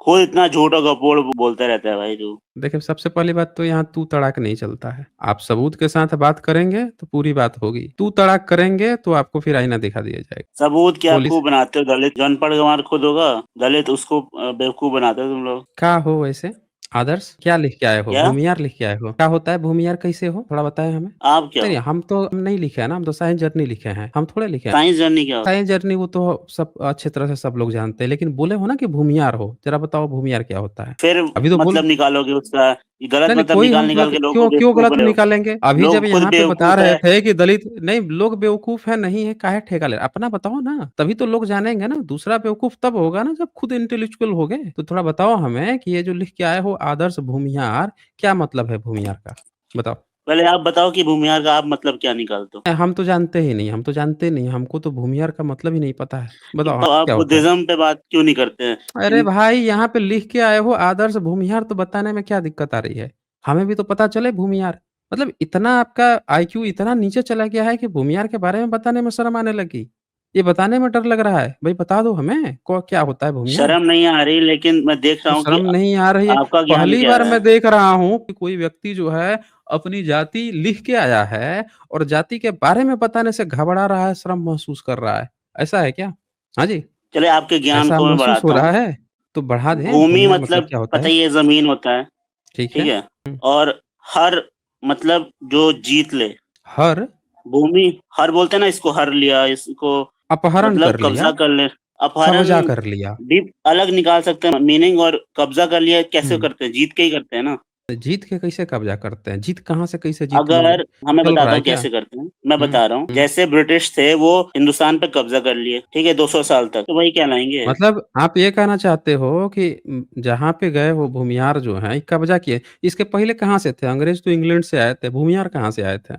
खुद इतना झूठ और गपोड़ बोलता रहता है भाई तू। देखिए, सबसे पहली बात तो यहाँ तू तड़ाक नहीं चलता है। आप सबूत के साथ बात करेंगे तो पूरी बात होगी। तू तड़ाक करेंगे तो आपको फिर आईना दिखा दिया जाएगा। सबूत क्या पुलिस आपको बनाते हो? दलित जो अनपढ़ गंवार खुद होगा, दलित उसको बेवकूफ बनाते हो तुम लोग। क्या हो वैसे? आदर्श क्या लिख के आए हो? क्या भूमिहार लिख के आए हो? क्या होता है भूमिहार, कैसे हो? थोड़ा बताएं हमें। आप क्या नहीं, हो? नहीं, हम तो नहीं लिखे हैं ना, हम तो साइंस जर्नी लिखे हैं। हम थोड़े लिखे हैं। साइंस जर्नी क्या होता साइंस जर्नी वो तो सब अच्छी तरह से सब लोग जानते हैं, लेकिन बोले हो ना कि भूमिहार हो, जरा बताओ भूमिहार क्या होता है? है? फिर अभी तो बोल मतलब निकालोगे उसका? ये गलत नहीं, नहीं, मतलब कोई निकाल हम निकाल गलत के लोगों को क्यों बेवकूफ गलत बना रहे हो। निकालेंगे? अभी जब लोग खुद यहाँ पे बता बेवकूफ रहे है। थे कि दलित नहीं, लोग बेवकूफ है नहीं है, काहे ठेका ले? अपना बताओ ना, तभी तो लोग जानेंगे ना। दूसरा बेवकूफ तब होगा ना जब खुद इंटेलेक्चुअल हो गए। तो थोड़ा बताओ हमें कि ये जो लिख के आए हो आदर्श भूमिहार, क्या मतलब है भूमिहार का? बताओ। पहले आप बताओ कि भूमिहार का आप मतलब क्या निकालते हो? हम तो जानते ही नहीं, हम तो जानते नहीं, हमको तो भूमिहार का मतलब ही नहीं पता है। बताओ तो आप क्या होता है? बुद्धिज्म पे बात क्यों नहीं करते हैं? अरे भाई, यहाँ पे लिख के आए हो आदर्श भूमिहार, तो बताने में क्या दिक्कत आ रही है? हमें भी तो पता चले भूमिहार। मतलब इतना आपका आईक्यू इतना नीचे चला गया है कि भूमिहार के बारे में बताने में शर्म आने लगी। ये बताने में डर लग रहा है। भई बता दो हमें क्या होता है भूमिहार? शर्म नहीं आ रही, लेकिन मैं देख रहा तो हूँ कि शर्म नहीं आ रही है। आपका ज्ञान पहली क्या बार है। मैं देख रहा हूँ कि कोई व्यक्ति जो है अपनी जाति लिख के आया है और जाति के बारे में बताने से घबरा रहा है, शर्म महसूस कर रहा है। ऐसा है क्या? हाँ जी, चले आपके ज्ञान ऐसा को मैं महसूस हो बढ़ाता रहा हूँ। है? तो बढ़ा दें, भूमि भूमिहार मतलब मतलब क्या होता पता है? ही है, जमीन होता है। ठीक ठीक है। है। और हर मतलब जो जीत ले। हर भूमि हर बोलते हैं ना, इसको हर लिया, इसको अपहरण मतलब कर लिया, कब्जा कर ले। अपहरण कब्ज़ा कर लिया। भी अलग निकाल सकते हैं मीनिंग, और कब्जा कर लिया कैसे हुँ, करते हैं? जीत के ही करते हैं ना। जीत के कैसे कब्ज़ा करते हैं? जीत कहाँ से कैसे जीत लोगे? अगर मैं चल रहा बताता है हूँ क्या? कैसे करते हैं, मैं हुँ, बता रहा हूँ। हुँ। जैसे ब्रिटिश थे, वो हिंदुस्तान पे कब्जा कर लिए, ठीक है, 200 साल तक, तो वही कहलाएंगे। मतलब आप ये कहना चाहते हो कि जहाँ पे गए वो भूमिहार जो हैं, कब्ज़ा किए। इसके पहले कहाँ से थे? अंग्रेज़ तो इंग्लैंड से आए थे, भूमिहार कहाँ से आए थे?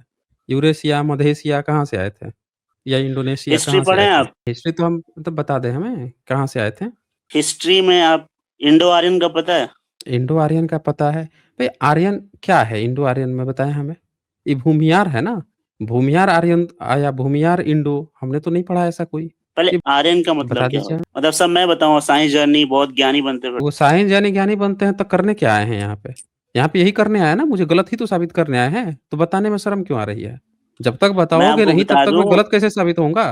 यूरेशिया, मध्य कहाँ से आए थे? या इंडोनेशिया हिस्ट्री कहाँ से पढ़े आए हैं थे? आप? हिस्ट्री तो हम मतलब बता दें हमें, कहाँ से आए थे? हिस्ट्री में आप इंडो आर्यन का पता है? इंडो आर्यन का पता है। भई आर्यन क्या है इंडो आर्यन में बताएँ हमें? ये भूमिहार है ना? भूमिहार आर्यन या भूमिहार इंडो, हमने तो नहीं पढ़ा ऐसा कोई। पहले ये आर्यन का बता मतलब क्या दीजिए होता हमें। है? मतलब सब मैं बताऊँ? साइंस जर्नी बहुत ज्ञानी बनते फिर। वो साइंस यानी ज्ञानी बनते हैं तो करने क्या आए हैं यहाँ पे? यहाँ पे यही करने आए हैं ना, मुझे गलत ही तो साबित करने आए हैं, तो बताने में शर्म क्यों आ रही है? जब तक मैं बताओगे आपको नहीं तब बता तक मैं दूँ, गलत कैसे साबित होऊँगा?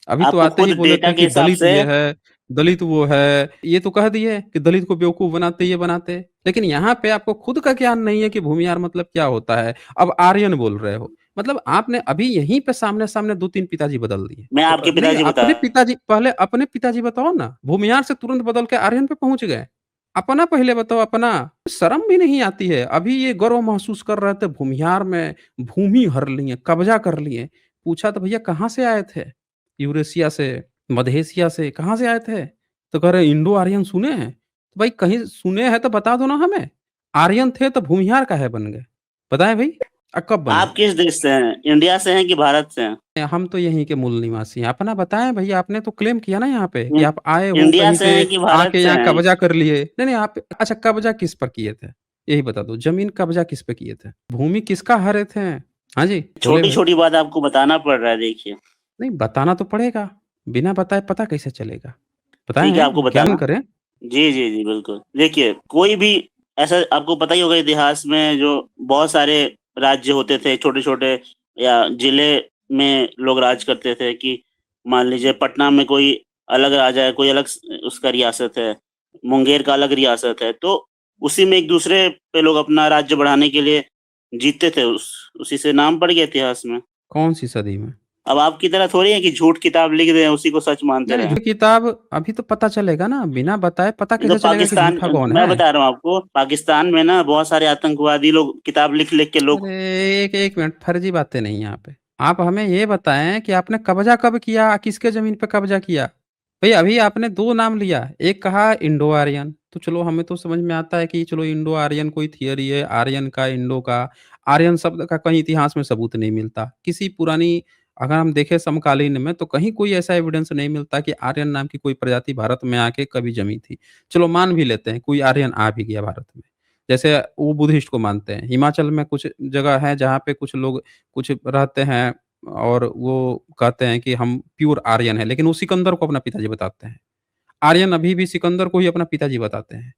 अभी तो आपको आते खुद ही बोले डेटा थे के कि हिसाब दलित से। ये है, दलित वो है, ये तो कह दिए कि दलित को बेवकूफ़ बनाते, ये बनाते। लेकिन यहाँ पे आपको खुद का ज्ञान नहीं है कि भूमिहार मतलब क्या होता है। अब आर्यन बोल रहे हो, मतलब आपने अभी यहीं पे सामने-सामने 2-3 पिताजी बदल दिए। मैं तो आपके नहीं, पिताजी बता। अपने पिताजी पहले अपने पिताजी बताओ ना, भूमिहार से तुरंत बदल के आर्यन पे पहुँच गए। अपना पहले बताओ अपना, शर्म भी नहीं आती है। अभी ये गर्व महसूस कर रहे थे भूमिहार में भूमि हर लिए, कब्ज़ा कर लिए। पूछा तो भैया कहाँ से आए थे? यूरेशिया से, मध्य एशिया से, कहाँ से आए थे? तो कह रहे इंडो आर्यन सुने हैं। तो भाई कहीं सुने हैं तो बता दो ना हमें। आर्यन थे तो भूमिहार काहे बन गए? बताएँ भई, कब बने? आप किस देश से हैं? इंडिया से हैं कि भारत से हैं? हम तो यहीं के मूल निवासी हैं। अपना बताएँ भैया, आपने तो क्लेम किया ना यहाँ पे कि इन- आप आए हो इंडिया कहीं से से, हैं कि भारत आके से यहाँ हैं? कब्ज़ा कर लिए। नहीं, नहीं आप अच्छा कब्ज़ा किस पर किए थे? यही बता दो, ज़मीन कब्ज़ा किस पे किए थे? भूमि किसका हरे थे? हाँ जी, बोले छोटी भई। छोटी बात आपको बताना पड़ रहा है, देखिए। नहीं बताना तो पड़ेगा, बिना बताए पता कैसे चलेगा? ठीक है, बताएँ, आपको ज्ञान बताना। करें। जी जी जी, बिल्कुल। देखिए, कोई भी ऐसा आपको पता ही होगा, इतिहास में जो बहुत सारे राज्य होते थे, छोटे छोटे या जिले में लोग राज करते थे, कि मान लीजिए पटना में कोई अलग राजा है, कोई अलग उसका रियासत है, मुंगेर का अलग रियासत है, तो उसी में एक दूसरे पे लोग अपना राज्य बढ़ाने के लिए जीतते थे, उसी से नाम पड़ गया इतिहास में। कौन-सी सदी में? अब आपकी तरह थोड़ी है कि झूठ किताब लिख दें, उसी को सच मानते नहीं, नहीं, रहें। जो किताब अभी तो पता चलेगा ना, बिना बताए पता ये तो कैसे चलेगा कि पाकिस्तान, झूठा कौन मैं है? बता रहा हूँ आपको, पाकिस्तान में ना बहुत सारे आतंकवादी लोग किताब लिख लिख के लोग। अरे! एक मिनट, फर्जी बातें नहीं यहाँ पे। आप हमें ये बताएँ कि आपने कब्ज़ा कब किया? किसके ज़मीन पे कब्ज़ा किया? भई अभी आपने 2 नाम लिया, एक कहा इंडो आर्यन, तो चलो हमें तो समझ में आता है कि चलो इंडो आर्यन कोई थियरी है, आर्यन का, इंडो का। आर्यन शब्द का कहीं इतिहास में सबूत नहीं मिलता। किसी पुरानी अगर हम देखें समकालीन में तो कहीं कोई ऐसा एविडेंस नहीं मिलता कि आर्यन नाम की कोई प्रजाति भारत में आके कभी जमी थी। चलो मान भी लेते हैं, कोई आर्यन आ भी गया भारत में। जैसे वो बुद्धिस्ट को मानते हैं। हिमाचल में कुछ जगह है जहाँ पे कुछ लोग कुछ रहते हैं और वो कहते हैं कि हम प्योर आर्यन हैं, लेकिन वो सिकंदर को अपना पिताजी बताते हैं। आर्यन अभी भी सिकंदर को ही अपना पिताजी बताते हैं।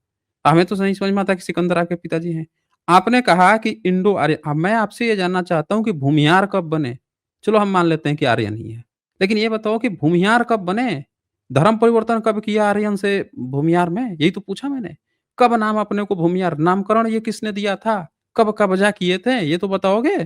हमें तो नहीं समझ में आता कि सिकंदर आपके पिताजी हैं। आपने कहा कि इंडो आर्य, अब मैं आपसे ये जानना चाहता हूँ कि भूमिहार कब बने? चलो हम मान लेते हैं कि आर्यन ही है। लेकिन ये बताओ कि भूमिहार कब बने? धर्म परिवर्तन कब किया आर्यन से भूमिहार में? यही तो पूछा मैंने। कब नाम अपने को भूमिहार, नामकरण ये किसने दिया था? कब कब्ज़ा किए थे? ये तो बताओगे?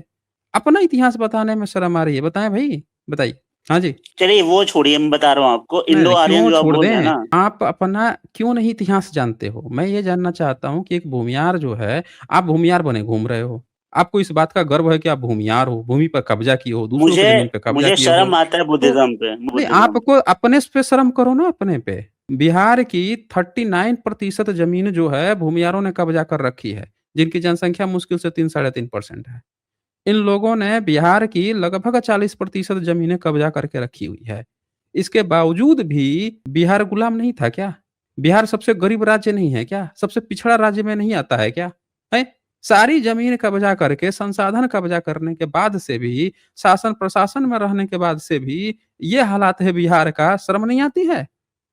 अपना इतिहास बताने में शर्म आ रही है। बताएँ भई, बताइए। हाँ जी। चलिए वो छोड़िए, मैं बता रहा हूँ आपको, नहीं, इंडो नहीं, आर्यन क्यों जो आप छोड़ बोल रहे हैं दें? ना, आप अपना क्यों नहीं इतिहास जानते हो? मैं ये जानना चाहता हूँ कि एक भूमियार जो है, आप भूमियार बने घूम रहे हो। आपको इस बात का गर्व है कि आप भूमियार हो, भूमि पर कब्ज़ा किए हो, दूसरों की मुझे ज़मीन पे कब्ज़ा मुझे किए हो। शर्म आता है तो बुद्धिज़्म पे, नहीं, बुद्धिज़्म पे। आपको अपने स पे शर्म करो ना अपने पे। बिहार की 39% ज़मीन जो है भूमियारों ने कब्ज़ा कर रखी है, जिनकी जनसंख्या मुश्किल से 3 साढ़े 3% है। इन लोगों ने बिहार की लगभग 40% ज़मीनें कब्ज़ा करके रखी हुई है। इसके बावजूद भी बिहार गुलाम नहीं था क्या? बिहार सबसे गरीब राज्य नहीं है क्या? सबसे पिछड़ा राज्य में नहीं आता है क्या? हैं? सारी ज़मीन कब्ज़ा करके, संसाधन कब्ज़ा करने के बाद से भी, शासन-प्रशासन में रहने के बाद से भी, ये हालात है बिहार का, शर्म नहीं आती है?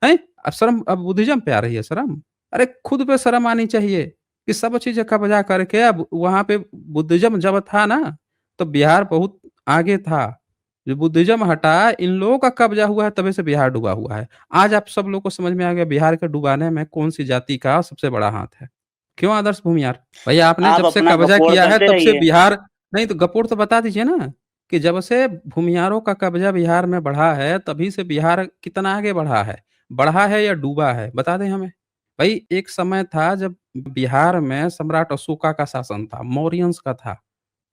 हैं? अब शर्म, अब बुद्धिज़्म पे आ रही है शर्म? अरे खुद पे शर्म आनी चाहिए कि सब चीज़ें कब्ज़ा करके अब वहाँ पे बुद्धिज़्म जब था ना, तो बिहार बहुत आगे था। जो बुद्धिज़्म हटा, इन लोगों का कब्ज़ा हुआ है, तभी से बिहार डूबा हुआ है। आज आप सब लोग को समझ में आ गया बिहार के डुबाने में कौन-सी जाति का सबसे बड़ा हाथ है। क्यों आदर्श भूमियार? भैया आपने आप जब से अपना कब्ज़ा गपोड़ किया है करते तब से रहिए। बिहार, नहीं तो गपोड़ तो बता दीजिए ना, कि जब से भूमियारों का कब्ज़ा बिहार में बढ़ा है, तभी से बिहार कितना आगे बढ़ा है? बढ़ा है या डूबा है? बता दें हमें। भई एक समय था जब बिहार में सम्राट अशोका का शासन था, मौर्यंस का था,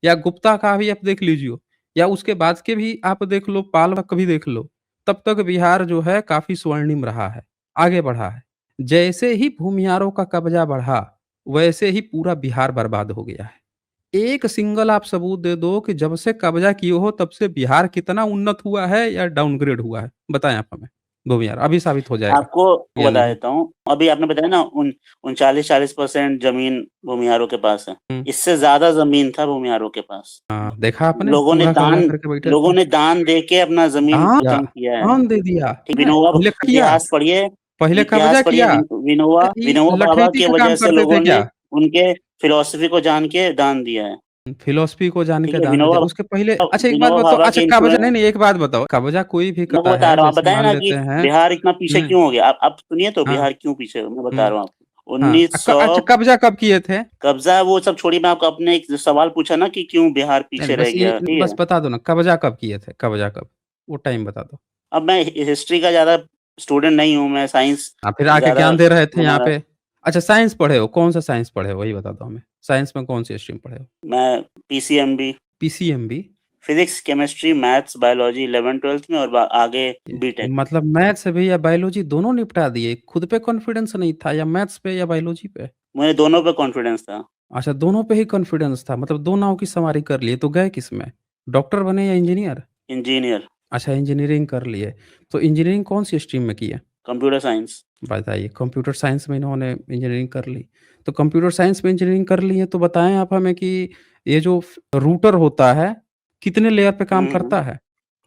या गुप्ता का भी आप देख लीजिए, या उसके बाद के भी आप देख लो, पाल का भी देख लो, तब तक बिहार जो है काफ़ी स्वर्णिम रहा है, आगे बढ़ा है। जैसे ही भूमिहारों का कब्ज़ा बढ़ा, वैसे ही पूरा बिहार बर्बाद हो गया है। एक सिंगल आप सबूत दे दो कि जब से कब्ज़ा किए हो तब से बिहार कितना उन्नत हुआ है या डाउनग्रेड हुआ है? बताएँ आप हमें। भूमिहार अभी साबित हो जाएगा आपको या बता नहीं। देता हूँ, अभी आपने बताया ना, उन 39-40% ज़मीन भूमिहारों के पास है। हुँ। इससे ज़्यादा ज़मीन था भूमिहारों के पास। हाँ, देखा आपने? लोगों ने पूरा कब्ज़ा दान करके बैठे लोगों थे। ने दान दे के अपना ज़मीन दान या वतन किया है। दान दे दिया। ठीक, नहीं, विनोबा, पहले किया, इतिहास पढ़िए, पहले इतिहास कब्ज़ा पढ़िए, किया। विनोबा ये विनोबा भाभा लठैती की का वजह काम से करते थे लोगों ने क्या? उनके फिलॉसफी को जान के दान दिया है। फिलॉसफी को जान ठीक के है, दान दे दिया। उसके पहले अच्छा एक बात विनोबा बताओ, भाभा अच्छा के कब्ज़ा, नहीं, इन्फ्लुएंस, नहीं, एक बात बताओ, कब्ज़ा कोई भी मैं आपको करता बता है, रहा हूँ, आप जैसे बताएँ मान ना लेते कि हैं। बिहार इतना पीछे नहीं, क्यों हो गया? आप सुनिए तो, हाँ, बिहार क्यों पीछे हो, मैं बता हुँ, रहा हूँ आपको। हाँ। 1900, अच्छा कब्ज़ा कब किए थे? कब्ज़ा वो सब छोड़िए, मैं आपको अपने एक जो सवाल पूछा ना कि क्यों बिहार नहीं, पीछे नहीं, रह बस ये गया, ठीक बस है? बता दो ना, कब्ज़ा कब किए थे? कब्ज़ा कब? वो टाइम बता दो। अब मैं हिस्ट्री का ज़्यादा स्टूडेंट नहीं हूँ, मैं साइंस फिर आके ज़्यादा ज्ञान दे रहे थे यहाँ हमारा, पे। अच्छा साइंस पढ़े हो, कौन-सा साइंस पढ़े हो? वही बता दो हमें। साइंस में कौन-सी स्ट्रीम पढ़े हो? मैं PCMB, PCMB? Physics, chemistry, maths, biology 11th-12th में, और बा आगे ये बीटेक। मतलब मैथ्स भी या बायोलॉजी दोनों निपटा दिए। खुद पे कॉन्फिडेंस नहीं था या मैथ्स पे या बायोलॉजी पे? मुझे दोनों पे कॉन्फिडेंस था। अच्छा दोनों पे ही कॉन्फिडेंस था, मतलब 2 नाव की सवारी कर लिए, तो गए किसमें? डॉक्टर बने या इंजीनियर? इंजीनियर, अच्छा इंजीनियरिंग कर लिए। तो इंजीनियरिंग कौन-सी स्ट्रीम में किए? Computer science. बताइए, कंप्यूटर साइंस में इन्होंने इंजीनियरिंग कर ली। तो कंप्यूटर साइंस में इंजीनियरिंग कर ली है, तो बताएँ आप हमें कि ये जो रूटर होता है, कितने लेयर पे काम हुँ, हुँ। करता है?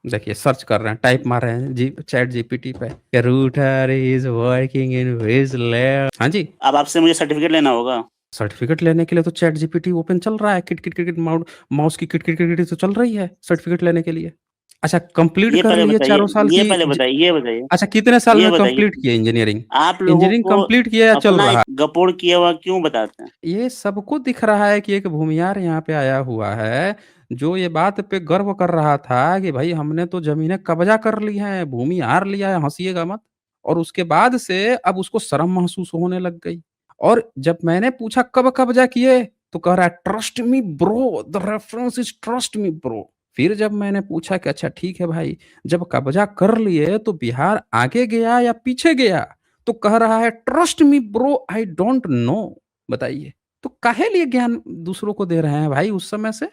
देखिए सर्च कर रहे हैं, टाइप मार रहे हैं जी चैट जीपीटी पे, कि router is working in which layer. हाँ जी, अब आपसे मुझे सर्टिफ़िकेट लेना होगा। सर्टिफ़िकेट लेने के लिए तो चैट जीपीटी ओपन चल रहा है, kit, kit, kit, kit mouse की किट, किट, किट, किट तो चल रही है सर्टिफ़िकेट लेने के लिए। अच्छा कंप्लीट कर लिए चारों साल की ये बताइए, अच्छा कितने साल ये में बताइए, कंप्लीट किए इंजीनियरिंग? आप लोगों इंजीनियरिंग को कंप्लीट किया या चल अपना रहा? एक गपोड़ किया हुआ क्यों बताते हैं? ये सबको दिख रहा है कि एक भूमिहार यहाँ पे आया हुआ है, जो ये बात पे गर्व कर रहा था कि भाई हमने तो ज़मीनें कब्ज़ा कर ली हैं, भूमिहार लिया है, हँसिएगा मत। और उसके बाद से अब उसको शर्म महसूस होने लग गई। और जब मैंने पूछा कब कब्ज़ा किए? तो कह रहा है trust me bro, the reference is trust me bro. फिर जब मैंने पूछा कि अच्छा ठीक है भाई, जब कब्ज़ा कर लिए तो बिहार आगे गया या पीछे गया? तो कह रहा है trust me bro I don't know. बताइए, तो काहे लिए ज्ञान दूसरों को दे रहे हैं भाई उस समय से?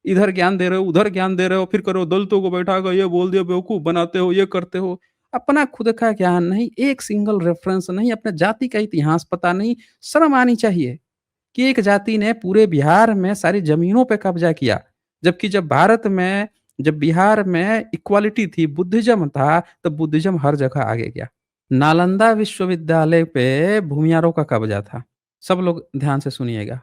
इधर ज्ञान दे रहे हो, उधर ज्ञान दे रहे हो, फिर करो दलितों को बैठाकर ये बोल दिया, बेवकूफ़ बनाते हो, ये करते हो। अपना खुद का ज्ञान नहीं, एक सिंगल रेफ़रेंस नहीं, अपने जाति का इतिहास पता नहीं, शर्म आनी चाहिए कि एक जाति ने पूरे बिहार में सारी ज़मीनों पे कब्ज़ा किया। जबकि जब बिहार में इक्वालिटी थी, बुद्धिज़्म था, तब बुद्धिज़्म हर जगह आगे गया। नालंदा विश्वविद्यालय पे भूमियारों का कब्ज़ा था। सब लोग ध्यान से सुनिएगा।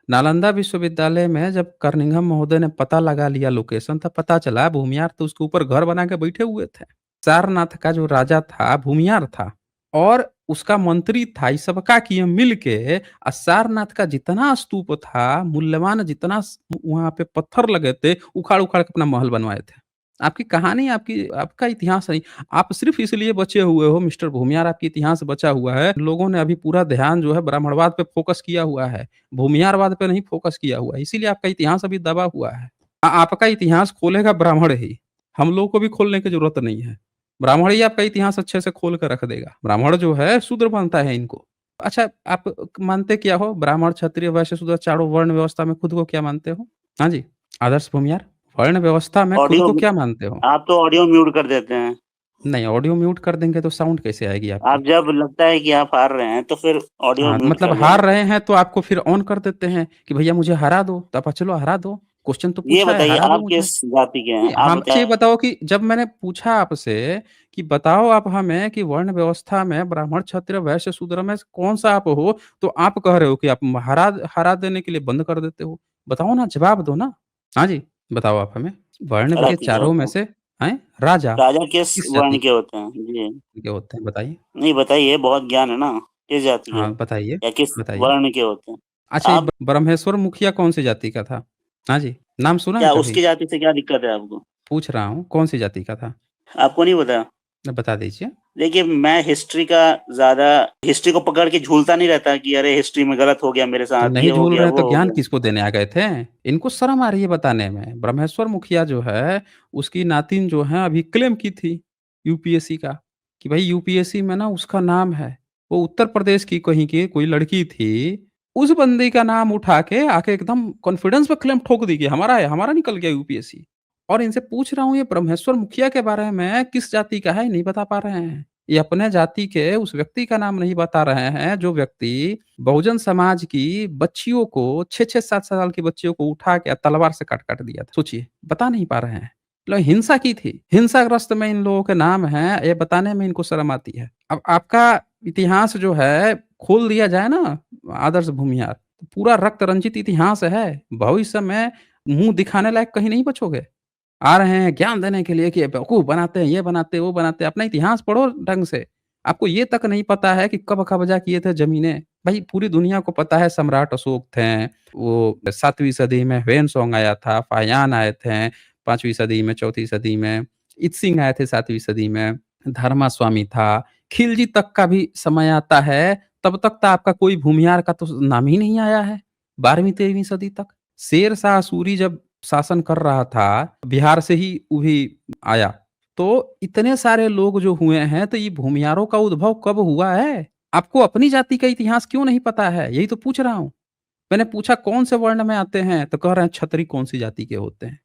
नालंदा विश्वविद्यालय में जब कर्निघन महोदय ने पता लगा लिया लोकेशन, तब पता चला भूमियार तो उसके ऊपर घर बना के बैठे हुए थे। सारनाथ का जो राजा था भूमियार था और उसका मंत्री था। इस सबका किए मिल के सारनाथ का जितना स्तूप था, मूल्यवान जितना वहां पे पत्थर लगे थे, उखाड़ उखाड़ के अपना महल बनवाए थे। आपकी कहानी, आपकी आपका इतिहास नहीं। आप सिर्फ इसलिए बचे हुए हो मिस्टर भूमियार, आपकी इतिहास बचा हुआ है। लोगों ने अभी पूरा ध्यान जो है ब्राह्मणवाद पे फोकस किया हुआ है, भूमियारवाद पे नहीं फोकस किया हुआ है, इसीलिए आपका इतिहास अभी दबा हुआ है। आपका इतिहास खोलेगा ब्राह्मण ही, हम लोगों को भी खोलने की जरूरत नहीं है। ब्राह्मण ही आपका इतिहास अच्छे से खोल कर रख देगा। ब्राह्मण जो है शूद्र बनता है इनको। अच्छा, आप मानते क्या हो? ब्राह्मण, क्षत्रिय, वैश्य, शूद्र चारों वर्ण व्यवस्था में खुद को क्या मानते हो? हाँ जी, आदर्श भूमियार, वर्ण व्यवस्था में खुद ऑडियो को क्या मानते हो? आप तो ऑडियो म्यूट कर देते हैं। नहीं, ऑडियो म्यूट कर देंगे तो साउंड कैसे आएगी आप आपकी? जब लगता है कि आप हार रहे हैं तो फिर ऑडियो हाँ, म्यूट मतलब कर हार देना। रहे हैं तो आपको फिर ऑन कर देते हैं कि भैया मुझे हरा दो, तो आप चलो हरा दो। क्वेश्चन तो ये पूछा है, बताइए हरा दो आप मुझे। किस जाति के हैं? नहीं, आप हम अच्छा ये बताइए। बताओ कि जब मैंने पूछा आपसे कि बताओ आप हमें कि वर्ण व्यवस्था में ब्राह्मण, क्षत्रिय, वैश्य, शूद्र में कौन-सा आप हो? तो आप कह रहे हो कि आप हरा हरा देने के लिए बंद कर देते हो। बताओ ना, जवाब दो ना। हाँ जी, बताओ आप हमें। वर्ण के जाति के चारों होते में हैं। से हैं? राजा राजा किस किस जाति वर्ण के होते हैं? जी। के होते हैं बताइए? नहीं बताइए, बहुत ज्ञान है ना। किस जाति के हाँ, बताइए, या किस बताइए। वर्ण के होते हैं? अच्छा, ये आप ब्रह्मेश्वर मुखिया कौन-सी जाति का था? हाँ जी, नाम सुना है क्या कभी? उसकी जाति से क्या दिक्कत है आपको? पूछ रहा हूँ, कौन-सी जाति का था? आपको नहीं पता? बता दीजिए। देखिए, मैं हिस्ट्री का ज़्यादा हिस्ट्री को पकड़ के झूलता नहीं रहता कि अरे हिस्ट्री में गलत हो गया मेरे तो साथ, ये नहीं हो झूल गया, रहे हैं तो वो हो ज्ञान गया। किसको देने आ गए थे? इनको शर्म आ रही है बताने में। ब्रह्मेश्वर मुखिया जो है, उसकी नातिन जो है अभी क्लेम की थी यूपीएससी का, कि भाई यूपीएससी में ना उसका नाम है। वो उत्तर प्रदेश की कहीं की कोई लड़की थी, उस बंदी का नाम उठा के आके एकदम कॉन्फिडेंस में क्लेम ठोक दी कि हमारा है, हमारा निकल गया यूपीएससी। और इनसे पूछ रहा हूँ ये ब्रह्मेश्वर मुखिया के बारे में किस जाति का है, नहीं बता पा रहे हैं। ये अपने जाति के उस व्यक्ति का नाम नहीं बता रहे हैं, जो व्यक्ति बहुजन समाज की बच्चियों को 6-6 7 साल की बच्चियों को उठा के तलवार से काट-काट दिया था। सोचिए, बता नहीं पा रहे हैं। मतलब हिंसा की थी। हिंसाग्रस्त में इन लोगों के नाम हैं, ये बताने में इनको शर्म आती है। अब आपका इतिहास जो है खोल दिया जाए ना आदर्श भूमिहार, तो पूरा रक्त रंजित इतिहास है। भविष्य में मुँह दिखाने लायक कहीं नहीं बचोगे। आ रहे हैं ज्ञान देने के लिए कि बेवकूफ़ बनाते हैं, ये बनाते हैं, वो बनाते हैं। अपना इतिहास पढ़ो ढंग से। आपको ये तक नहीं पता है कि कब कब्ज़ा किए थे ज़मीनें। भई पूरी दुनिया को पता है सम्राट अशोक थे, वो 7वीं सदी में ह्वेन-त्सांग आया था, फाहियान आए थे 5वीं सदी में, 4थी सदी में, इत-सिंह आए थे 7वीं सदी में, धर्मा स्वामी था, खिलजी तक का भी समय आता है, तब तक तो आपका कोई भूमिहार का तो नाम ही नहीं आया है, 12वीं-13वीं सदी तक। शेर शाह सूरी जब शासन कर रहा था, बिहार से ही वो भी आया। तो इतने सारे लोग जो हुए हैं, तो ये भूमिहारों का उद्भव कब हुआ है? आपको अपनी जाति का इतिहास क्यों नहीं पता है? यही तो पूछ रहा हूँ। मैंने पूछा कौन से वर्ण में आते हैं? तो कह रहे हैं क्षत्रिय कौन-सी जाति के होते हैं।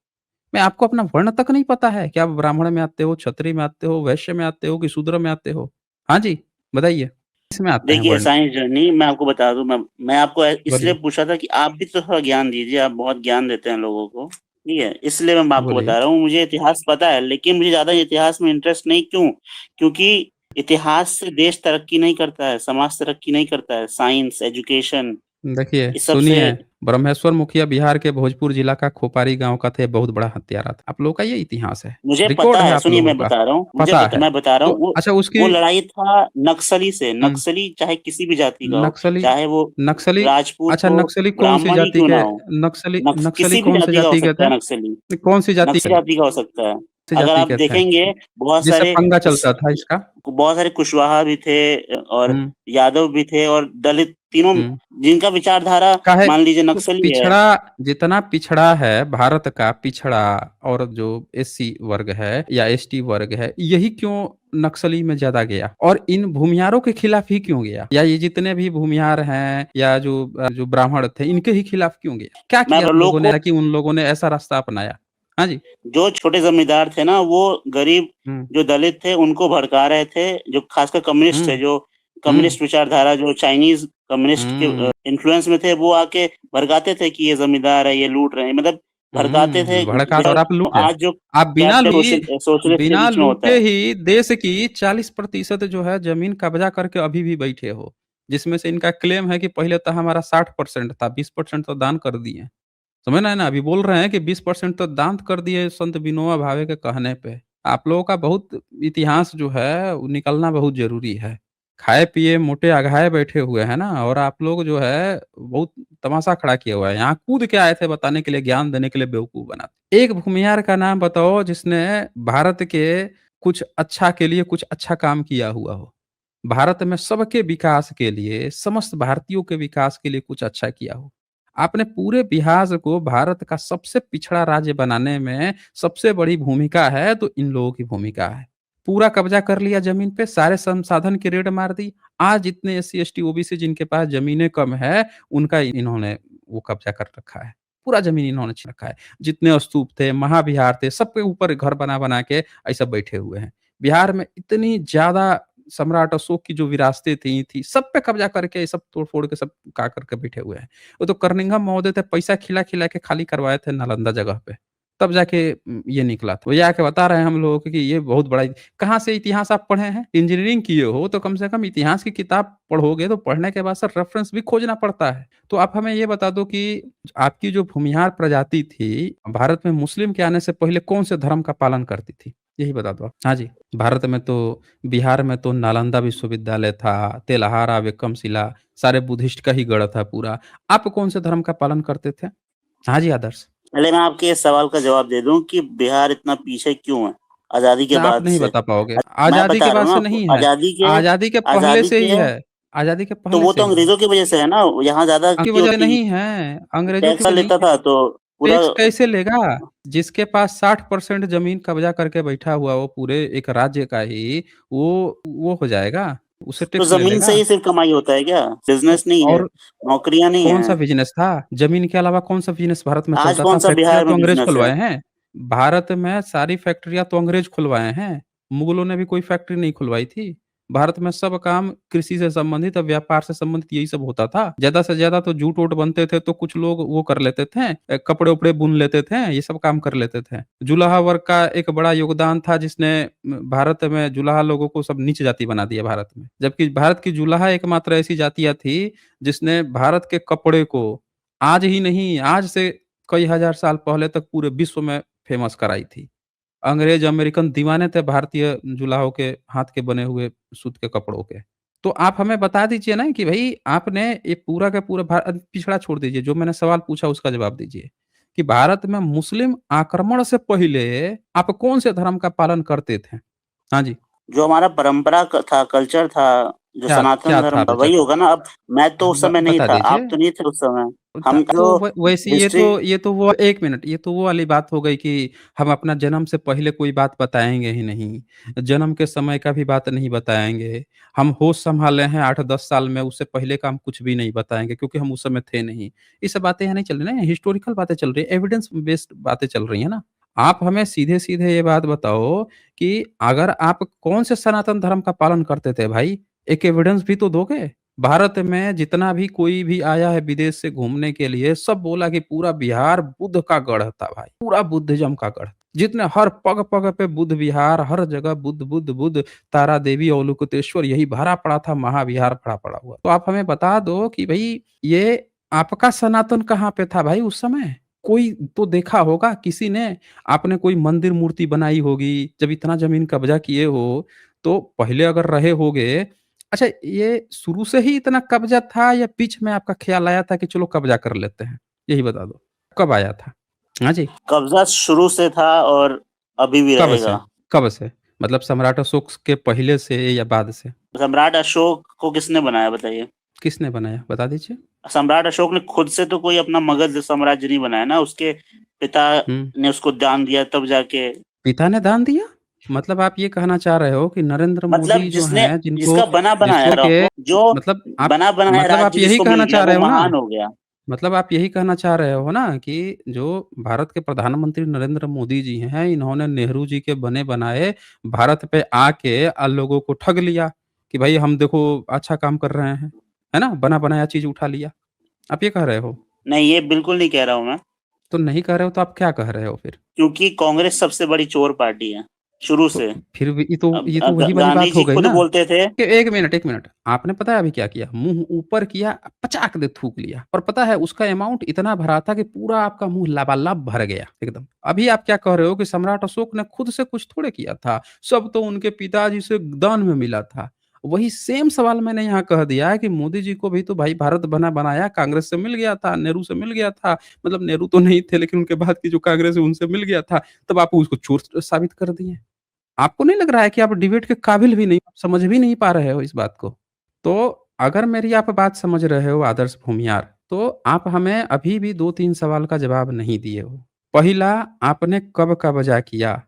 मैं आपको अपना वर्ण तक नहीं पता है कि आप ब्राह्मण में आते हो, क्षत्रिय में आते हो, वैश्य में आते हो कि शूद्र में आते हो? हाँ जी, बताइए, किसमें आते हैं देखिए वर्ण? साइंस जर्नी मैं आपको बता दूँ, मैं आपको इसलिए बोलिए, पूछा था कि आप भी तो थोड़ा ज्ञान दीजिए, आप बहुत ज्ञान देते हैं लोगों को, ठीक है? इसलिए मैं आपको बोलिए। बता रहा हूँ, मुझे इतिहास पता है, लेकिन मुझे ज़्यादा इतिहास में इंटरेस्ट नहीं क्यों? क्योंकि इतिहास से देश तरक्की नहीं करता है, समाज तरक्की नहीं करता है, साइंस, एजुकेशन देखिए, इस सब से। सुनिए, ब्रह्मेश्वर मुखिया बिहार के भोजपुर जिला का खोपारी गाँव का थे, बहुत बड़ा हत्यारा था। आप लोगों का ये इतिहास है। मुझे रिकॉर्ड पता है है, आप सुनिए लोगों मैं का, बता रहा हूँ, पता है। मैं बता रहा तो हूँ, अच्छा वो उसकी लड़ाई था नक्सली से, हुँ, नक्सली चाहे किसी भी जाति का हो, नक्सली चाहे वो नक्सली राजपूत अच्छा, हो, नक्सली कौन-सी ब्राह्मण ही जाति क्यों ना के हो, नक्सली किसी भी कौन-सी जाति का हो जाति के सकता थे? है नक्सली, कौन-सी जाति नक्सली के? जाति का हो सकता है। कौन-सी अगर जाति आप के थे? देखेंगे बहुत जिससे सारे पंगा कुश चलता था इसका? बहुत सारे कुशवाहा भी थे और हुँ, यादव भी थे और दलित, तीनों हुँ। जिनका विचारधारा काहे मान लीजिए तो नक्सली है। पिछड़ा जितना पिछड़ा है भारत का पिछड़ा और जो एससी वर्ग है या एसटी वर्ग है, यही क्यों नक्सली में ज़्यादा गया? और इन भूमिहारों के खिलाफ ही क्यों गया? या ये जितने भी भूमिहार हैं या जो ब्राह्मण थे, इनके ही खिलाफ क्यों गया? क्या मैं किया उन लोग लोगों को ने कि उन लोगों ने ऐसा रास्ता अपनाया? हाँ जी। जो छोटे ज़मींदार थे ना, वो गरीब हुँ, जो दलित थे, उनको भड़का रहे थे, जो खासकर कम्युनिस्ट थे, हुँ, जो हुँ, कम्युनिस्ट विचारधारा जो चाइनीज़ कम्युनिस्ट के हुँ, इन्फ्लुएंस में थे, वो आके भड़काते थे कि ये ज़मींदार है, ये लूट रहे हैं। मतलब भड़काते थे भड़का जैसा और आप लूट गए। आज जो आप कैपिटल सोशलिस्ट के बिना बीच में होता लूटे है। ही देश की 40% जो है ज़मीन कब्ज़ा करके अभी भी बैठे हो। जिसमें से इनका क्लेम है कि पहले तो हमारा 60% था, 20% तो दान कर दिए। समझ रहे हैं ना? अभी बोल रहे हैं कि 20% तो दान कर दिए संत विनोबा भावे के कहने पे। आप लोगों का बहुत इतिहास जो है वो निकलना बहुत ज़रूरी है। खाए-पिए मोटे अघाए बैठे हुए हैं ना, और आप लोग जो है बहुत तमाशा खड़ा किए हुआ है। यहाँ कूद के आए थे बताने के लिए, ज्ञान देने के लिए बेवकूफ बनाते। एक भूमिहार का नाम बताओ जिसने भारत के कुछ अच्छा के लिए कुछ अच्छा काम किया हुआ हो। भारत में सबके विकास के लिए, समस्त भारतीयों के विकास के लिए कुछ अच्छा किया हो। आपने पूरे बिहार को भारत का सबसे पिछड़ा राज्य बनाने में सबसे बड़ी भूमिका है, तो इन लोगों की भूमिका है। पूरा कब्जा कर लिया ज़मीन पे, सारे संसाधन की रेड मार दी। आज जितने एससी, एसटी, ओबीसी जिनके पास ज़मीनें कम है, उनका इन्होंने वो कब्जा कर रखा है। पूरा ज़मीन इन्होंने छीन रखा है। जितने स्तूप थे, महाविहार थे, सबके ऊपर घर बना-बना के ऐसा बैठे हुए हैं। बिहार में इतनी ज़्यादा सम्राट अशोक की जो विरासतें थी, सब पे कब्जा करके, सब तोड़-फोड़ के सब का करके बैठे हुए हैं। वो तो कर्निंघम महोदय थे, पैसा खिला-खिला के खाली करवाए थे नालंदा जगह पे। तब जाके ये निकला था। वो ये आके बता रहे हैं हम लोगों को कि ये बहुत बड़ा कहाँ से इतिहास आप पढ़े हैं? इंजीनियरिंग किए हो तो कम से कम इतिहास की किताब पढ़ोगे, तो पढ़ने के बाद सर रेफ़रेंस भी खोजना पड़ता है। तो आप हमें ये बता दो कि आपकी जो भूमिहार प्रजाति थी, भारत में मुस्लिम के आने से पहले कौन से धर्म का पालन करती थी? यही बता दो आप। हाँ जी, भारत में तो बिहार में तो नालंदा विश्वविद्यालय था, तेल्हारा, विक्रमशिला, सारे बुद्धिस्ट का ही गढ़ था पूरा। आप कौन से धर्म का पालन करते थे? हाँ जी, आदर्श। पहले मैं आपके इस सवाल का जवाब दे दूं कि बिहार इतना पीछे क्यों है आजादी के ना आप बाद नहीं से। बता पाओगे। मैं आज़ादी बता के रहा बाद हूँ ना से आपको, नहीं है, आज़ादी के पहले आजादी से ही के है, आज़ादी के तो पहले वो से तो ही है। अंग्रेजों की वजह से है ना, यहाँ ज्यादा की की वजह होती, नहीं है, अंग्रेज़ों की टैक्स वजह नहीं लेता है। था तो पूरा। टैक्स कैसे लेगा? जिसके पास 60% ज़मीन कब्ज़ा करके बैठा हुआ वो पूरे एक राज्य का ही, वो हो जाएगा, उसे तो टैक्स ले जमीन से लेगा। ही सिर्फ कमाई होता है क्या? बिजनेस नहीं है, और नौकरियां नहीं कौन-सा है। बिज़नेस था? ज़मीन के अलावा कौन-सा बिज़नेस भारत में आज चलता था? कौन सा फैक्ट्रियाँ बिहार तो में अंग्रेज़ बिजनेस है? खुलवाए हैं। भारत में सारी फैक्ट्रियाँ तो अंग्रेज़ खुलवाए हैं। मुगलों ने भी कोई फैक्ट्री नहीं खुलवाई थी। भारत में सब काम कृषि से संबंधित और व्यापार से संबंधित यही सब होता था। ज़्यादा से ज़्यादा तो जूट-वूट बनते थे तो कुछ लोग वो कर लेते थे, कपड़े-वपड़े बुन लेते थे, ये सब काम कर लेते थे। जुलाहा वर्ग का एक बड़ा योगदान था जिसने भारत में जुलाहा लोगों को सब नीच जाति बना दिया भारत में। जबकि भारत की जुलाहा एकमात्र ऐसी जातियाँ थी जिसने भारत के कपड़े को आज ही नहीं, आज से कई हज़ार साल पहले तक पूरे विश्व में फ़ेमस कराई थी। अंग्रेज़, अमेरिकन दीवाने थे भारतीय जुलाहों के हाथ के बने हुए सूत के कपड़ों के। तो आप हमें बता दीजिए ना कि भई आपने ये पूरा का पूरा पिछड़ा छोड़ दीजिए, जो मैंने सवाल पूछा उसका जवाब दीजिए, कि भारत में मुस्लिम आक्रमण से पहले आप कौन-से धर्म का पालन करते थे? हाँ जी, जो हमारा परंपरा था, कल्चर था, जो क्या सनातन क्या था धर्म था, वही कल्चर? होगा ना। अब मैं तो उस समय नहीं बता था, दीजिए। आप तो नहीं थे उस समय। था हम तो जो वैसे हिस्ट्री, ये तो वो 1 मिनट, ये तो वो वाली बात हो गई कि हम अपना जन्म से पहले कोई बात बताएँगे ही नहीं। जन्म के समय का भी बात नहीं बताएँगे। हम होश सँभाले हैं 8-10 साल में, उससे पहले का हम कुछ भी नहीं बताएँगे क्योंकि हम उस समय थे नहीं। ये सब बातें यहाँ नहीं चल रही ना, हिस्टोरिकल बातें चल रही है, एविडेंस बेस्ड बातें चल रही हैं ना। आप हमें सीधे-सीधे ये बात बताओ कि अगर आप कौन से सनातन धर्म का पालन करते थे भाई? एक एविडेंस भी तो दोगे। भारत में जितना भी कोई भी आया है विदेश से घूमने के लिए, सब बोला कि पूरा बिहार बुद्ध का गढ़ था भाई, पूरा बुद्धिज़्म का गढ़। जितने हर पग-पग पे बुद्ध विहार, हर जगह बुद्ध, बुद्ध, बुद्ध, तारा देवी, अवलोकितेश्वर यही भरा पड़ा था, महाविहार भरा पड़ा हुआ। तो आप हमें बता दो कि भई ये आपका सनातन कहाँ पे था भाई उस समय? कोई तो देखा होगा किसी ने, आपने कोई मंदिर मूर्ति बनाई होगी, जब इतना ज़मीन कब्ज़ा किए हो, तो पहले अगर रहे होगे। अच्छा, ये शुरू से ही इतना कब्ज़ा था या बीच में आपका ख़्याल आया था कि चलो कब्ज़ा कर लेते हैं? यही बता दो, कब आया था? हाँ जी, कब्जा शुरू से था और अभी भी कब से? रहेगा। कब से? मतलब सम्राट अशोक के पहले से या बाद से? सम्राट अशोक को किसने बनाया बताइए? किसने बनाया? बता दीजिए। सम्राट अशोक ने खुद से तो कोई अपना मगध साम्राज्य नहीं बनाया ना, उसके पिता हुँ, ने उसको दान दिया तब जाके। पिता ने दान दिया? मतलब आप ये कहना चाह रहे हो कि नरेंद्र मतलब मोदी जो जिसने, हैं जिनको जिसका बना बनाया जिसको के रहो, जो मतलब आप बना बनाया मतलब आप राज्य यही जिसको मिल कहना गया चाह वो रहे हो ना? महान हो गया। मतलब आप यही कहना चाह रहे हो ना कि जो भारत के प्रधानमंत्री नरेंद्र मोदी जी हैं, इन्होंने नेहरू जी के बने-बनाए भारत पे आके लोगों को ठग लिया कि भाई हम देखो अच्छा काम कर रहे हैं, है ना? बना-बनाया चीज़ उठा लिया। आप ये कह रहे हो? नहीं, ये बिल्कुल नहीं कह रहा हूँ मैं, तो नहीं कह रहे हो तो आप क्या कह रहे हो फिर? क्योंकि कांग्रेस सबसे बड़ी चोर पार्टी है। शुरू तो से। फिर भी ये तो अब वही वाली गांधी बात हो जी गई खुद ना बोलते थे। कि 1 मिनट, आपने पता है अभी क्या किया? मुँह ऊपर किया, पचाक दे थूक लिया और पता है उसका अमाउंट इतना भरा था कि पूरा आपका मुँह लबालब भर गया एकदम। अभी आप क्या कह रहे हो कि सम्राट अशोक ने खुद से कुछ थोड़े किया था, सब तो उनके पिताजी से दान में मिला था। वही सेम सवाल मैंने यहाँ कह दिया है कि मोदी जी को भी तो भाई भारत बनाया कांग्रेस से मिल गया था, नेहरू से मिल गया था। मतलब नेहरू तो नहीं थे लेकिन उनके बाद की जो कांग्रेस है उनसे मिल गया था, तब आप उसको चोर साबित कर दिए। आपको नहीं लग रहा है कि आप डिबेट के काबिल भी नहीं, समझ भी नहीं पा रहे हो इस बात को? तो अगर मेरी आप बात समझ रहे हो आदर्श भूमियार, तो आप हमें अभी भी 2-3 सवाल का जवाब नहीं दिए हो। पहला, आपने कब का कब्ज़ा किया?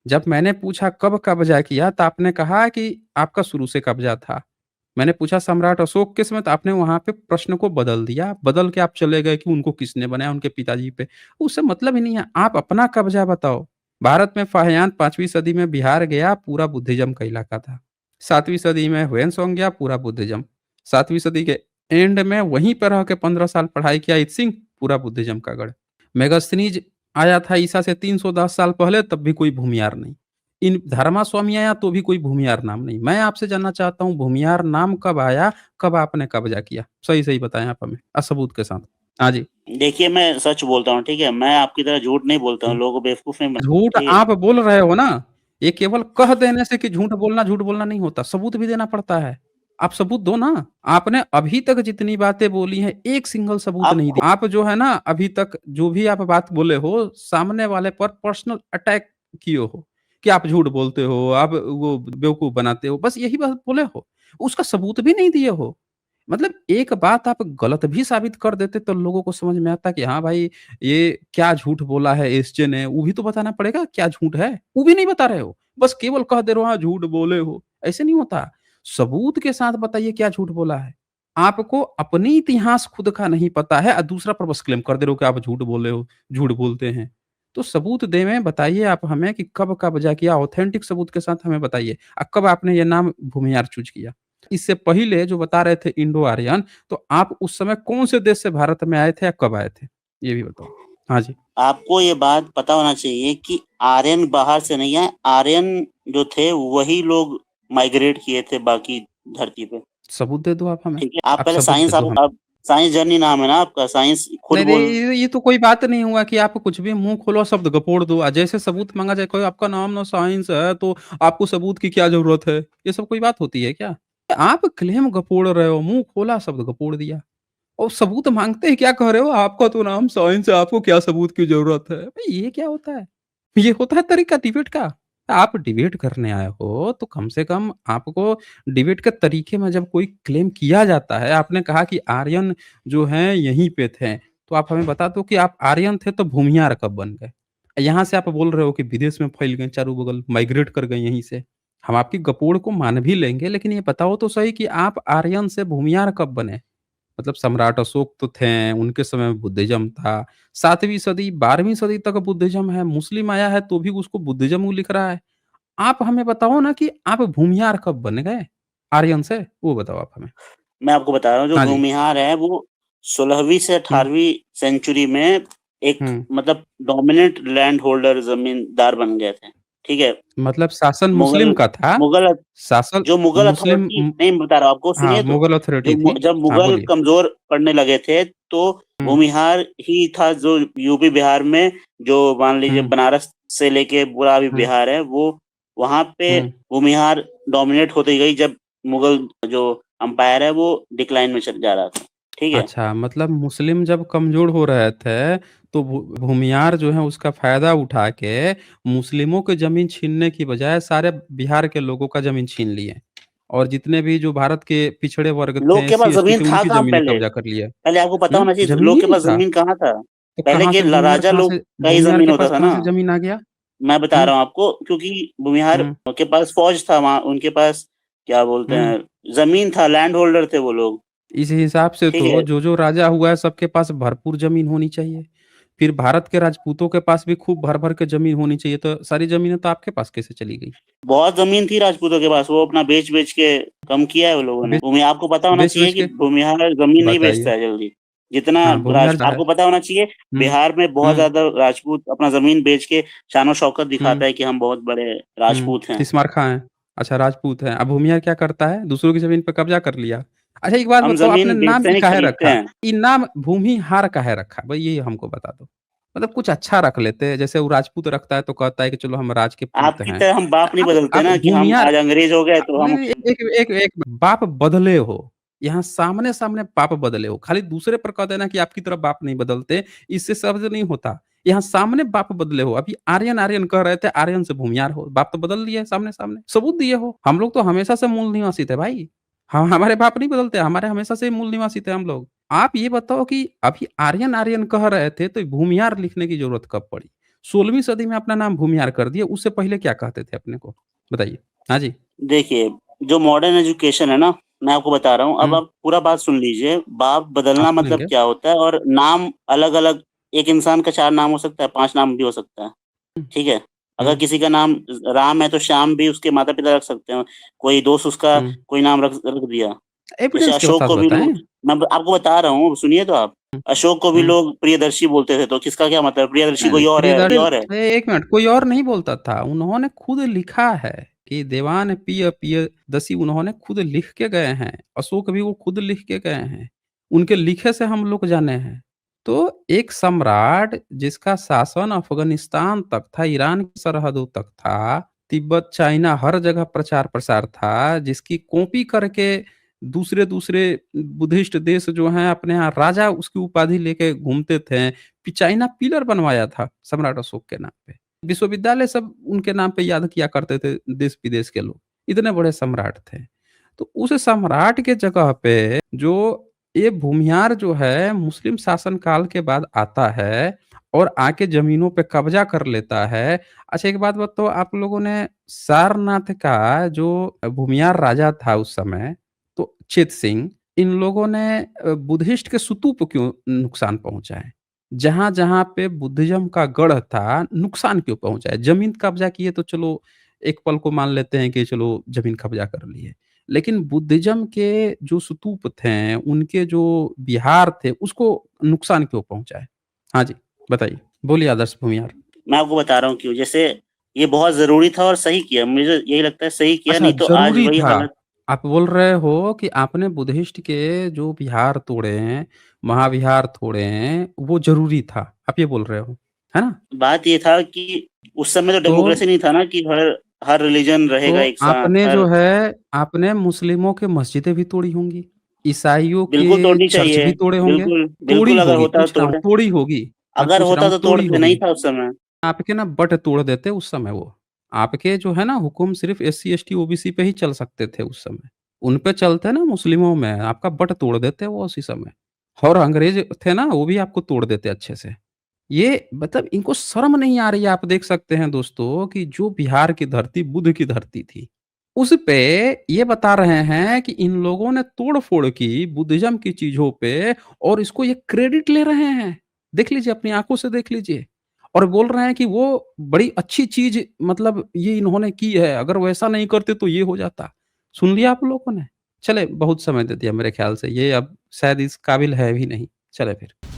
जब मैंने पूछा कब कब्ज़ा किया तो आपने कहा कि आपका शुरू से कब्ज़ा था। मैंने पूछा सम्राट अशोक के समय तो आपने वहाँ पे प्रश्न को बदल दिया, बदल के आप चले गए कि उनको किसने बनाया, उनके पिताजी पे। उससे मतलब ही नहीं है, आप अपना कब्ज़ा बताओ। भारत में फाहियान 5वीं सदी में बिहार गया, पूरा बुद्धिज़्म का इलाका था। 7वीं सदी में ह्वेनसांग गया, पूरा बुद्धिज़्म। 7वीं सदी के एंड में वहीं पे रह के 15 साल पढ़ाई किया इत सिंह, पूरा बुद्धिज़्म का गढ़। मेगास्थनीज आया था ईसा से 310 साल पहले, तब भी कोई भूमियार नहीं। इन धर्मा स्वामी आया तो भी कोई भूमियार नाम नहीं। मैं आपसे जानना चाहता हूँ भूमियार नाम कब आया, कब आपने कब्ज़ा किया? सही-सही बताएँ आप हमें, सबूत के साथ। हाँ जी। देखिए, मैं सच बोलता हूँ, ठीक है? मैं आपकी तरह झूठ नहीं बोलता हूँ, हुँ। लोगों को बेवकूफ़ नहीं बनाता, झूठ ठीक है? आप बोल रहे हो ना, ये केवल कह देने से कि झूठ बोलना नहीं होता, सबूत भी देना पड़ता है। आप सबूत दो ना। आपने अभी तक जितनी बातें बोली हैं, एक सिंगल सबूत आप नहीं खु दिया। आप जो है ना, अभी तक जो भी आप बात बोले हो, सामने वाले पर पर्सनल अटैक किए हो, कि आप झूठ बोलते हो, आप वो बेवकूफ़ बनाते हो, बस यही बात बोले हो। उसका सबूत भी नहीं दिए हो। मतलब एक बात आप गलत भी साबित कर देते तो लोगों को समझ में आता कि हाँ भाई, ये क्या झूठ बोला है एसजे ने, वो भी तो बताना पड़ेगा क्या झूठ है? वो भी नहीं बता रहे हो। बस केवल कह दे रहे हो हाँ, झूठ बोले हो, ऐसे नहीं होता। सबूत के साथ बताइए क्या झूठ बोला है। आपको अपनी इतिहास खुद का नहीं पता है और दूसरा पर बस क्लेम कर दे रहे हो कि आप झूठ बोले हो, झूठ बोलते हैं। तो सबूत देवें, बताइए आप हमें कि कब का वजह किया, ऑथेंटिक सबूत के साथ हमें बताइए। कब आपने ये नाम भूमिहार चूज़ किया? इससे पहले जो बता रहे थे इंडो आर्यन, तो आप उस समय कौन से देश से भारत में आए थे या कब आए थे? ये भी बताओ? हाँ जी। आपको ये बात पता होना चाहिए कि आर्यन बाहर से नहीं आए, आर्यन जो थे वही लोग माइग्रेट किए थे बाकी धरती पे। सबूत दे दो आप हमें। ठीक है? आप आप पहले सबूत दे साइंस दो हमें। आप साइंस जर्नी नाम है ना आपका, साइंस खुद नहीं, नहीं, बोल ये तो कोई बात नहीं हुआ कि आप कुछ भी मुँह खोलो शब्द गपोड़ दो। जैसे सबूत माँगा जाए, कोई आपका नाम ना साइंस है तो आपको सबूत की क्या ज़रूरत है? ये सब कोई बात होती है क्या? आप क्लेम गपोड़ रहे हो, मुँह खोला शब्द गपोड़ दिया और सबूत माँगते ही क्या कह रहे हो? आपका तो नाम साइंस है, आपको क्या सबूत की ज़रूरत है? भई ये क्या होता है? ये होता है तरीका डिबेट का? आप डिबेट करने आए हो तो कम से कम आपको डिबेट के तरीके में जब कोई क्लेम किया जाता है, आपने कहा कि आर्यन जो हैं यहीं पे थे, तो आप हमें बता दो कि आप आर्यन थे तो भूमिहार कब बन गए? यहाँ से आप बोल रहे हो कि विदेश में फैल गए चारों बगल, माइग्रेट कर गए यहीं से। हम आपकी गपोड़ को मान भी लेंगे, लेकिन ये बताओ तो सही कि आप आर्यन से भूमिहार कब बने? मतलब सम्राट अशोक तो थे, उनके समय में बुद्धिज़्म था। 7वीं सदी, 12वीं सदी तक बुद्धिज़्म है, मुस्लिम आया है तो भी उसको बुद्धिज़्म वो लिख रहा है। आप हमें बताओ ना कि आप भूमिहार कब बन गए आर्यन से? वो बताओ आप हमें। मैं आपको बता रहा हूँ, जो हाँ जी। भूमिहार है वो 16वीं से हुँ, 18वीं सेंचुरी में एक हुँ। मतलब डोमिनेंट लैंड होल्डर ज़मींदार बन गए थे। ठीक है? मतलब शासन मुगल मुस्लिम का था, मुगल शासन जो मुगल मुस्लिम अथॉरिटी नहीं बता रहा हूँ आपको, हाँ, सुनिए तो। मुगल अथॉरिटी थी। जब हाँ, मुगल बोलिए। कमज़ोर पड़ने लगे थे, तो हुँ, भूमिहार ही था जो यूपी बिहार में, जो मान लीजिए हुँ, बनारस से लेके पूरा अभी हुँ, बिहार है, वो वहाँ पे हुँ। भूमिहार डोमिनेट होती गई जब मुगल जो एम्पायर है वो डिक्लाइन में चल जा रहा था। ठीक है? अच्छा, मतलब मुस्लिम जब कमज़ोर हो रहे थे, तो भूमियार जो हैं उसका फ़ायदा उठा के मुस्लिमों की ज़मीन छीनने की बजाय सारे बिहार के लोगों का ज़मीन छीन लिए। और जितने भी जो भारत के पिछड़े वर्ग थे, लोग के पास एससी-एसटी ज़मीन थे, था उनकी कहाँ ज़मीनें पहले? कब्ज़ा कर लिया। पहले आपको पता हुँ, होना चाहिए ज़मीन लोग ही के नहीं पास था। ज़मीन कहाँ था? तो पहले कहाँ के से राजा लोग का ही भूमियार ज़मीन के होता पास था कहाँ ना। से ज़मीन आ गया? मैं बता हुँ, रहा हूँ आपको, क्योंकि भूमिहार हुँ, के पास फ़ौज था वहाँ, उनके पास क्या बोलते हुँ। हैं, ज़मीन था, लैंड होल्डर थे वो लोग। इस हिसाब से ठीक तो है? जो राजा हुआ है सबके पास भरपूर ज़मीन होनी चाहिए। फिर भारत के राजपूतों के पास भी खूब भर-भर के ज़मीन होनी चाहिए, तो सारी ज़मीनें तो आपके पास कैसे चली गई? बहुत ज़मीन थी राजपूतों के पास, वो अपना बेच-बेच के कम किया है वो लोगों ने। बेच भूमि आपको पता होना चाहिए बेच-बेच कि के भूमिहार ज़मीन नहीं बेचता बताइए। है जल्दी। जितना हाँ, भूमिहार जो है। आपको पता होना चाहिए, बिहार में बहुत ज़्यादा राजपूत अपना ज़मीन बेच के शान-ओ-शौकत दिखाता है कि हम बहुत बड़े राजपूत हैं। तिस्मार हैं। अच्छा, राजपूत हैं। अब भूमिहार क्या करता है? दूसरों की ज़मीन पे कब्ज़ा कर लिया। अच्छा, एक बात हम बताओ, आपने ज़मीन नाम बेचते ये नहीं, काहे खरीदते रखा? हैं। ये नाम भूमिहार काहे रखा? भई ये हमको बता दो। मतलब कुछ अच्छा रख लेते, जैसे वो राजपूत रखता है तो कहता है कि चलो हम राज के पूत आपकी हैं। तरह हम बाप नहीं आप बदलते आप ना कि हम भूमिहार आज अंग्रेज़ हो गए तो नहीं, हम नहीं, एक एक एक बाप बदले हो। यहाँ सामने-सामने बाप बदले हो। खाली दूसरे पर कह देना कि आपकी तरह बाप नहीं बदलते, इससे शब्द नहीं होता। यहाँ सामने बाप बदले हो। अभी आर्यन कह रहे थे, आर्यन से भूमिहार हो। बाप तो बदल दिए सामने-सामने, सबूत दिए हो। हम लोग तो हमेशा से मूल निवासी थे भाई। हमारे बाप नहीं बदलते, हमारे हमेशा से मूल निवासी थे हम लोग। आप ये बताओ कि अभी आर्यन कह रहे थे, तो भूमिहार लिखने की ज़रूरत कब पड़ी? 16वीं सदी में अपना नाम भूमिहार कर दिए, उससे पहले क्या कहते थे अपने को? बताइए। हाँ जी। देखिए, जो मॉडर्न एजुकेशन है ना, मैं आपको बता रहा हूँ, अब हुँ, आप पूरा बात सुन लीजिए, बाप हाँ, बदलना मतलब सुनेंगे। क्या होता है और नाम अलग-अलग एक इंसान का 4 नाम हो सकता है, 5 नाम भी हो सकता है, हुँ, ठीक है? अगर हुँ, किसी का नाम राम है तो श्याम भी उसके माता-पिता रख सकते हैं, कोई दोस्त उसका हुँ। कोई नाम रख रख दिया। जैसे एविडेंस के अशोक साथ को भी बताएँ। लोग मैं ब आपको बता रहा हूँ, सुनिए तो आप। हुँ, अशोक को भी हुँ। लोग प्रियदर्शी बोलते थे, तो किसका क्या मतलब? प्रियदर्शी नहीं, नहीं, कोई और है, कोई और है। एक मिनट, कोई और नहीं बोलता था। उन्होंने खुद लिखा है कि देवान पिय पियदसि, उन्होंने खुद लिख के गए हैं। अशोक भी वो खुद लिख के गए हैं। उनके लिखे से हम लोग जाने हैं। तो एक सम्राट जिसका शासन अफ़गानिस्तान तक था, ईरान की सरहदों तक था, तिब्बत, चाइना हर जगह प्रचार-प्रसार था, जिसकी कॉपी करके दूसरे-दूसरे बुद्धिस्ट देश जो हैं अपने यहाँ राजा उसकी उपाधि लेके घूमते थे। चाइना पिलर बनवाया था सम्राट अशोक के नाम पे। विश्वविद्यालय सब उनके नाम पे याद किया करते थे देश-विदेश के लोग। इतने बड़े सम्राट थे। तो उस सम्राट के जगह पे जो ये भूमिहार जो है मुस्लिम शासन काल के बाद आता है और आके ज़मीनों पे कब्ज़ा कर लेता है। अच्छा, एक बात बताओ, आप लोगों ने सारनाथ का जो भूमिहार राजा था उस समय, तो चेत सिंह, इन लोगों ने बुद्धिस्ट के स्तूप को क्यों नुकसान पहुँचाए? जहाँ-जहाँ पे बुद्धिज़्म का गढ़ था, नुकसान क्यों पहुँचाए? ज़मीन कब्ज़ा किए तो चलो एक पल को मान लेते हैं कि चलो ज़मीन कब्ज़ा कर लिए। लेकिन बुद्धिज़्म के जो स्तूप थे, उनके जो विहार थे, उसको नुकसान क्यों पहुँचाए? हाँ जी, बताइए। बोलिए आदर्श भूमिहार। मैं आपको बता रहा हूँ क्यों। जैसे ये बहुत ज़रूरी था और सही किया। मुझे यही लगता है सही किया, अच्छा, नहीं तो आज ज़रूरी वही था। हालत। आप बोल रहे हो कि आपने बुद्धिस्ट के जो विहार तोड़े हैं, महाविहार तोड़े हैं, वो ज़रूरी था। आप ये बोल रहे हो, है ना? बात ये था कि उस समय तो तो डेमोक्रेसी नहीं था ना कि हर हर रिलीजन तो रहेगा एक साथ, आपने जो हर है, आपने मुस्लिमों की मस्जिदें भी तोड़ी होंगी, ईसाइयों बिल्कुल के तोड़नी चर्च चाहिए। भी तोड़े होंगे? बिल्कुल, तोड़ी बिल्कुल अगर होगी, होता पूछ तो रहा हूँ, तोड़े। तोड़ी होगी। मैं अगर पूछ रहा होता हूँ, तो तोड़ी तोड़ते, नहीं होगी। था उस समय। आपके ना बट तोड़ देते उस समय वो। आपके जो है ना हुकुम सिर्फ़ एससी, एसटी, ओबीसी पे ही चल सकते थे उस समय। उन पे चलते ना मुस्लिमों में, आपका बट तोड़ देते वो उसी समय। और अंग्रेज़ थे ना, वो भी आपको तोड़ देते अच्छे से। ये मतलब इनको शर्म नहीं आ रही है, आप देख सकते हैं दोस्तों कि जो बिहार की धरती बुद्ध की धरती थी, उस पे ये बता रहे हैं कि इन लोगों ने तोड़-फोड़ की बुद्धिज़्म की चीज़ों पे और इसको ये क्रेडिट ले रहे हैं। देख लीजिए, अपनी आँखों से देख लीजिए। और बोल रहे हैं कि वो बड़ी अच्छी चीज़, मतलब ये इन्होंने की है, अगर वैसा नहीं करते तो ये हो जाता। सुन लिया आप लोगों ने? चलें, बहुत समय दे दिया मेरे ख़्याल से, ये अब शायद इस काबिल है भी नहीं। चलें फिर।